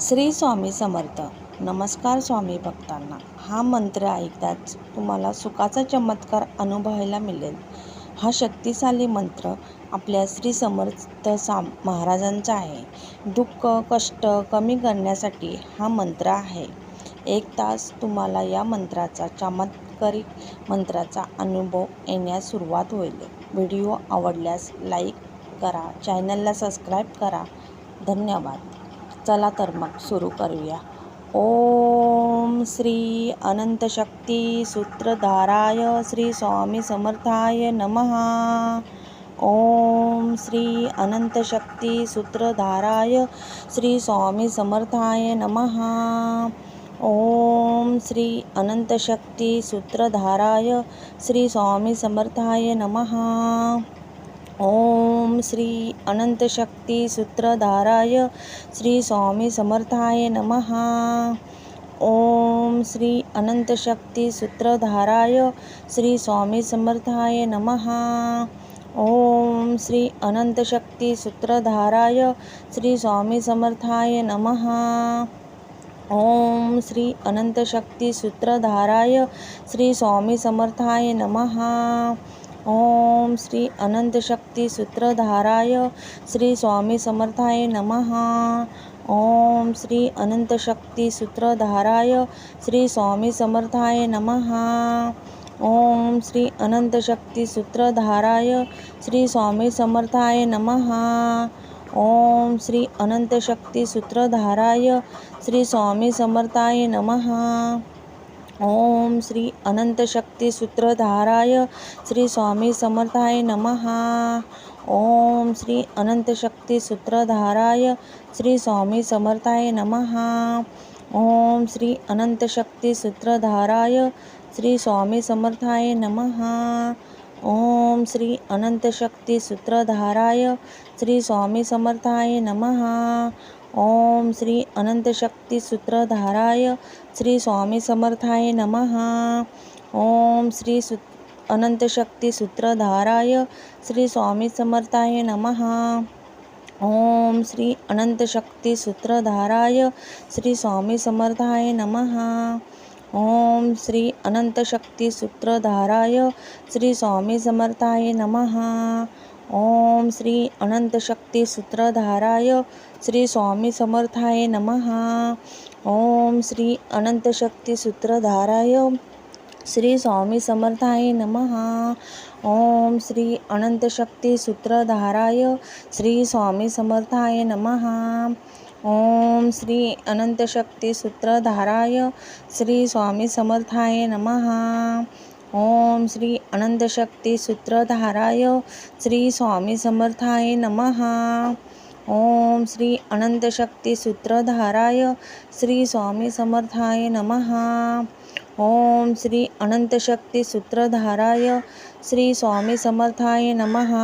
श्री स्वामी समर्थ. नमस्कार स्वामी भक्तांना. हा मंत्र ऐकताच तुम्हाला सुखाचा चमत्कार अनुभवायला मिळेल. हा शक्तिशाली मंत्र आपल्या श्री समर्थ महाराजांचा आहे. दुःख कष्ट कमी करण्यासाठी हा मंत्र आहे. 1 तास तुम्हाला या मंत्राचा चमत्कारिक मंत्राचा अनुभव येण्यास सुरुवात होईल. व्हिडिओ आवडल्यास लाईक करा, चॅनलला सबस्क्राईब करा. धन्यवाद. चला तर मग सुरू करूया. ओम श्री अनंत शक्ती सूत्रधाराय श्री स्वामी समर्थाय नमः. ओम श्री अनंत शक्ती सूत्रधाराय श्री स्वामी समर्थाय नमः. ओम श्री अनंत शक्ती सूत्रधाराय श्री स्वामी समर्थाय नमः. ओम श्री अनंत शक्ती सूत्रधाराय श्री स्वामी समर्थाय नमः. ओम श्री अनंत शक्ती सूत्रधाराय श्री स्वामी समर्थाय नमः. ओम श्री अनंत शक्ती सूत्रधाराय श्री स्वामी समर्थाय नमः. ओम श्री अनंत शक्ती सूत्रधाराय श्री स्वामी समर्थाय नमः. ओम श्री अनंत शक्ती सूत्रधाराय श्री स्वामी समर्थाय नमः. ओम श्री अनंत शक्ती सूत्रधाराय श्री स्वामी समर्थाय नमः. ओम श्री अनंत शक्ती सूत्रधाराय श्री स्वामी समर्थाय नमः. ओम श्री अनंत शक्ती सूत्रधाराय श्री स्वामी समर्थाय नमः. ओम श्री अनंत शक्ती सूत्रधाराय श्री स्वामी समर्थाय नमः. ओम श्री अनंत शक्ती सूत्रधाराय श्री स्वामी समर्थाय नमः. ओम श्री अनंत शक्ती सूत्रधाराय श्री स्वामी समर्थाय नमः. ओम श्री अनंत शक्ती सूत्रधाराय श्री स्वामी समर्थाय नमः. ओम श्री अनंत शक्ती सूत्रधाराय श्री स्वामी समर्थाय नमः. ओम श्री अनंत शक्ती सूत्रधाराय श्री स्वामी समर्थाय नमः. ओम श्री अनंत शक्ती सूत्रधाराय श्री स्वामी समर्थाय नमः. ओम श्री अनंत शक्ती सूत्रधाराय श्री स्वामी समर्थाय नमः. ओम श्री अनंत शक्ती सूत्रधाराय श्री स्वामी समर्थाय नमः. ओम श्री अनंत शक्ती सूत्रधाराय श्री स्वामी समर्थाय नमः. ओम श्री अनंत शक्ती सूत्रधाराय श्री स्वामी समर्थाय नमः. ओम श्री अनंत शक्ती सूत्रधाराय श्री स्वामी समर्थाय नमः. ओम श्री अनंत शक्ती सूत्रधाराय श्री स्वामी समर्थाय नमः. ओम श्री अनंत शक्ती सूत्रधाराय श्री स्वामी समर्थाय नमः. ओम श्री अनंत शक्ती सूत्रधाराय श्री स्वामी समर्थाय नमः. ओम श्री अनंत शक्ती सूत्रधाराय श्री स्वामी समर्थाय नमः.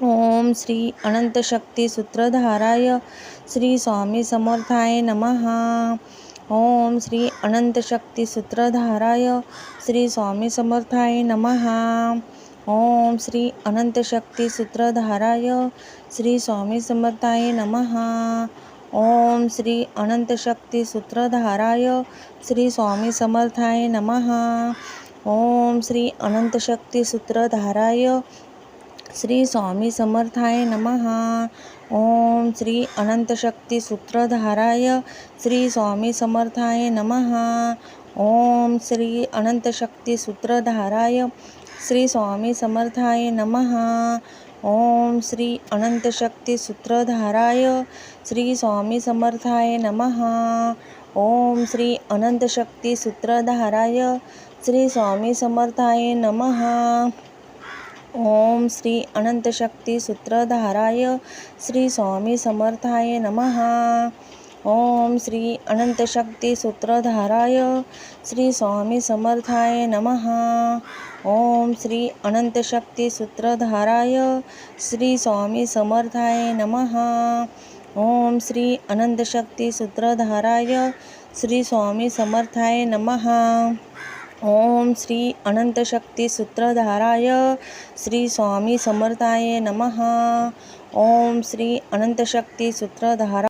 ओम श्री अनंत शक्ती सूत्रधाराय श्री स्वामी समर्थाय नमः. ओम श्री अनंत शक्ती सूत्रधाराय श्री स्वामी समर्थाय नमः. ओम श्री अनंत शक्ती सूत्रधाराय श्री स्वामी समर्थाय नमः. ओम श्री अनंत शक्ती सूत्रधाराय श्री स्वामी समर्थाय नमः. ओम श्री अनंत शक्ती सूत्रधाराय श्री स्वामी समर्थाय नमः. ओम श्री अनंत शक्ती सूत्रधाराय श्री स्वामी समर्थाय नमः. ओम श्री अनंत शक्ती सूत्रधाराय श्री स्वामी समर्थाय नमः. ओम श्री अनंत शक्ती सूत्रधाराय श्री स्वामी समर्थाय नमः. ओम श्री अनंत शक्ती सूत्रधाराय श्री स्वामी समर्थाय नमः. ओम श्री अनंत शक्ती सूत्रधाराय श्री स्वामी समर्थाय नमः. ओम श्री अनंत शक्ती सूत्रधाराय श्री स्वामी समर्थाय नमः. ओम श्री अनंत शक्ती सूत्रधाराय श्री स्वामी समर्थाय नमः. ओम श्री अनंत शक्ती सूत्रधाराय श्री स्वामी समर्थाय नमः. ओम श्री अनंत शक्ती सूत्रधाराय